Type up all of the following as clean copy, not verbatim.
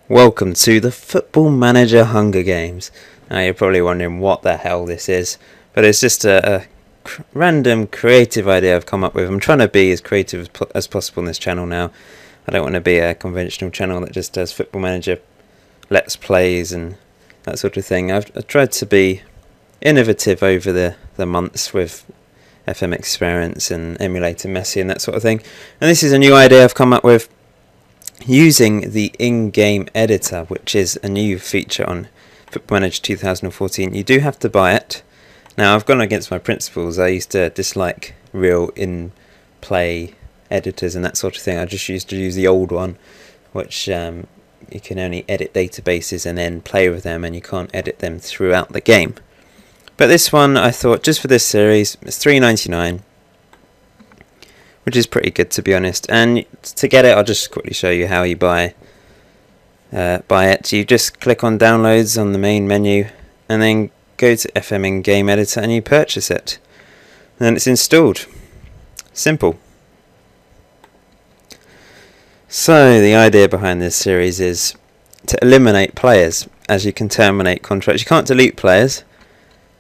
Welcome to the Football Manager Hunger Games. Now you're probably wondering what the hell this is, but it's just a random creative idea I've come up with. I'm trying to be as creative as possible on this channel now. I don't want to be a conventional channel that just does Football Manager Let's Plays and that sort of thing. I've tried to be innovative over the months with FM Experiments and Emulator Messi and that sort of thing. And this is a new idea I've come up with, using the in-game editor, which is a new feature on Football Manager 2014. You do have to buy it. Now, I've gone against my principles. I used to dislike real in-play editors and that sort of thing. I just used to use the old one, which you can only edit databases and then play with them, and you can't edit them throughout the game. But this one, I thought, just for this series, it's $3.99. Which is pretty good, to be honest. And to get it, I'll just quickly show you how you buy it. You just click on downloads on the main menu and then go to FM in-game editor and you purchase it. And then it's installed. Simple. So the idea behind this series is to eliminate players, as you can terminate contracts. You can't delete players,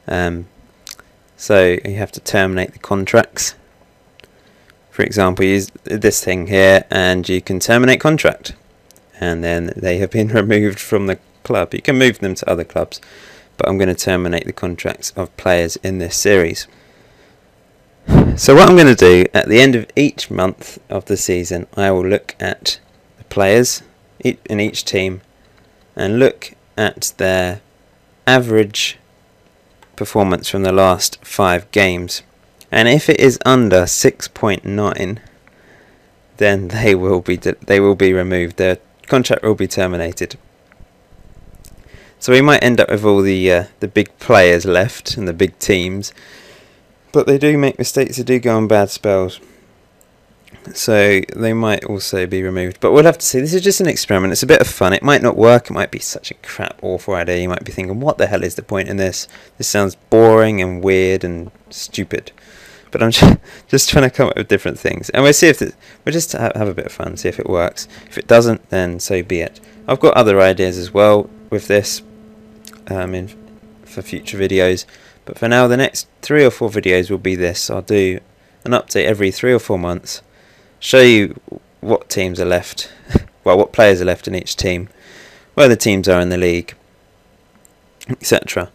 so you have to terminate the contracts. For example, use this thing here and you can terminate contract, and then they have been removed from the club. You can move them to other clubs, but I'm going to terminate the contracts of players in this series. So what I'm going to do at the end of each month of the season, I will look at the players in each team and look at their average performance from the last 5 games. And if it is under 6.9, then they will be removed. Their contract will be terminated. So we might end up with all the big players left and the big teams, but they do make mistakes. They do go on bad spells, so they might also be removed. But we'll have to see. This is just an experiment. It's a bit of fun. It might not work. It might be such a crap, awful idea. You might be thinking, "What the hell is the point in this? This sounds boring and weird and stupid." But I'm just trying to come up with different things, and we'll see if we'll just have a bit of fun, see if it works. If it doesn't, then so be it. I've got other ideas as well with this for future videos, but for now the next 3 or 4 videos will be this. I'll do an update every 3 or 4 months, show you what teams are left, well, what players are left in each team, where the teams are in the league, etc.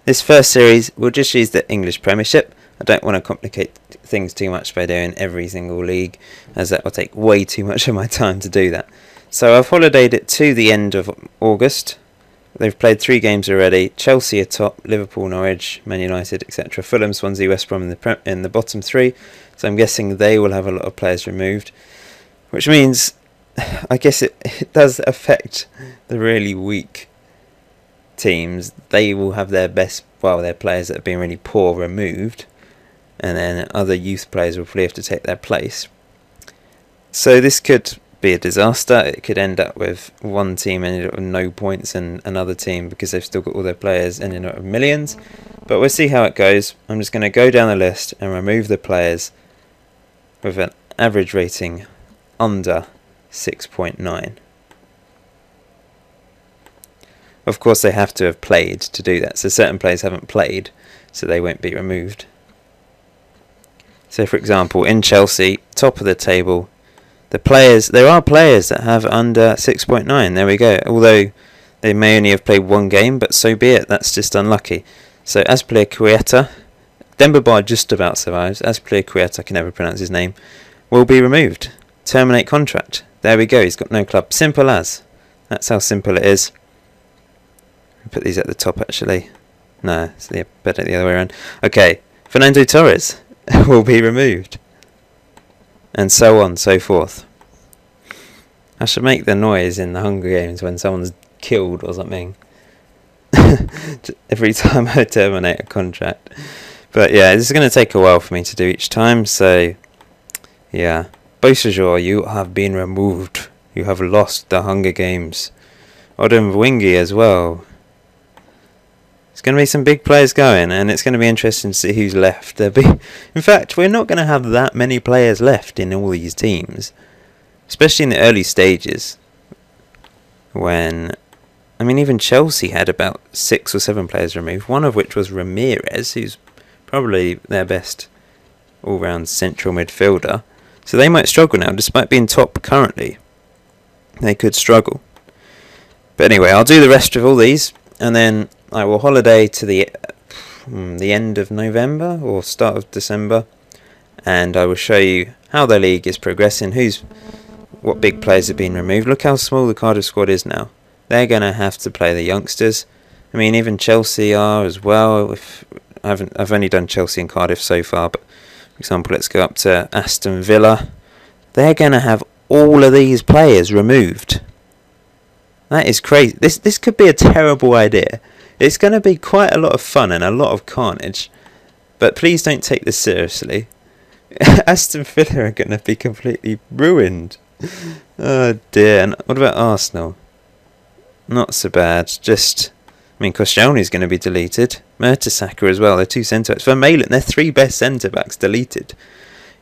This first series, we'll just use the English Premiership. I don't want to complicate things too much by doing every single league, as that will take way too much of my time to do that. So I've holidayed it to the end of August. They've played 3 games already. Chelsea are top, Liverpool, Norwich, Man United, etc. Fulham, Swansea, West Brom in the bottom 3. So I'm guessing they will have a lot of players removed, which means I guess it does affect the really weak teams. They will have their their players that have been really poor removed, and then other youth players will probably have to take their place. So this could be a disaster. It could end up with one team ending up with no points and another team, because they've still got all their players, ending up with millions. But we'll see how it goes. I'm just going to go down the list and remove the players with an average rating under 6.9. Of course, they have to have played to do that. So certain players haven't played, so they won't be removed. So, for example, in Chelsea, top of the table, there are players that have under 6.9. There we go. Although they may only have played 1 game, but so be it. That's just unlucky. So Azpilicueta, Demba Ba just about survives. Azpilicueta, I can never pronounce his name, will be removed. Terminate contract. There we go. He's got no club. Simple as. That's how simple it is. Put these at the top, actually. No, it's better the other way around. Okay, Fernando Torres will be removed, and so on, so forth. I should make the noise in the Hunger Games when someone's killed or something every time I terminate a contract. But yeah, this is going to take a while for me to do each time, so yeah. Beausejour, you have been removed. You have lost the Hunger Games. Odem Wingy as well. It's going to be some big players going, and it's going to be interesting to see who's left. In fact, we're not going to have that many players left in all these teams. especially in the early stages, when, I mean, even Chelsea had about 6 or 7 players removed, one of which was Ramirez, who's probably their best all-round central midfielder. So they might struggle now, despite being top currently. They could struggle. But anyway, I'll do the rest of all these, and then I will holiday to the end of November or start of December, and I will show you how the league is progressing, what big players have been removed. Look how small the Cardiff squad is now. They're going to have to play the youngsters. I mean, even Chelsea are as well. I've only done Chelsea and Cardiff so far, but for example, let's go up to Aston Villa. They're going to have all of these players removed. That is crazy. This could be a terrible idea. It's going to be quite a lot of fun and a lot of carnage, but please don't take this seriously. Aston Villa are going to be completely ruined. Oh dear. And what about Arsenal? Not so bad. Just, I mean, Koscielny's going to be deleted. Mertesacker as well. They're 2 centre-backs. Vermaelen, they're 3 best centre-backs deleted.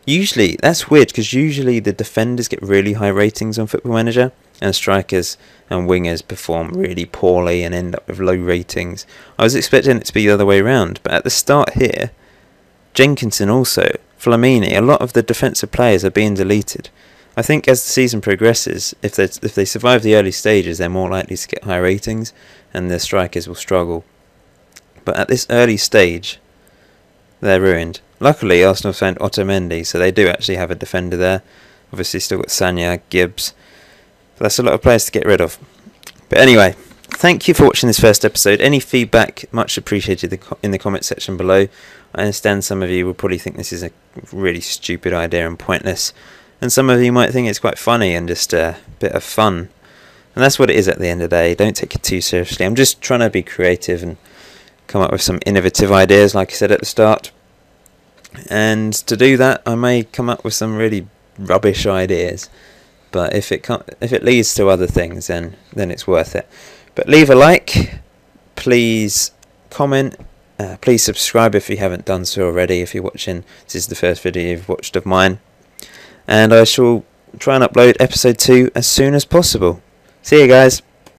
Usually, that's weird, because usually the defenders get really high ratings on Football Manager, and strikers and wingers perform really poorly and end up with low ratings. I was expecting it to be the other way around, but at the start here, Jenkinson also, Flamini, a lot of the defensive players are being deleted. I think as the season progresses, if they survive the early stages, they're more likely to get high ratings, and the strikers will struggle. But at this early stage, they're ruined. Luckily, Arsenal found Otamendi, so they do actually have a defender there. Obviously, still got Sagna, Gibbs. But that's a lot of players to get rid of. But anyway, thank you for watching this first episode. Any feedback, much appreciated in the comment section below. I understand some of you will probably think this is a really stupid idea and pointless, and some of you might think it's quite funny and just a bit of fun. And that's what it is at the end of the day. Don't take it too seriously. I'm just trying to be creative and come up with some innovative ideas, like I said at the start. And to do that, I may come up with some really rubbish ideas. But if it leads to other things, then it's worth it. But leave a like, please comment, please subscribe if you haven't done so already. If you're watching, this is the first video you've watched of mine, and I shall try and upload episode 2 as soon as possible. See you guys.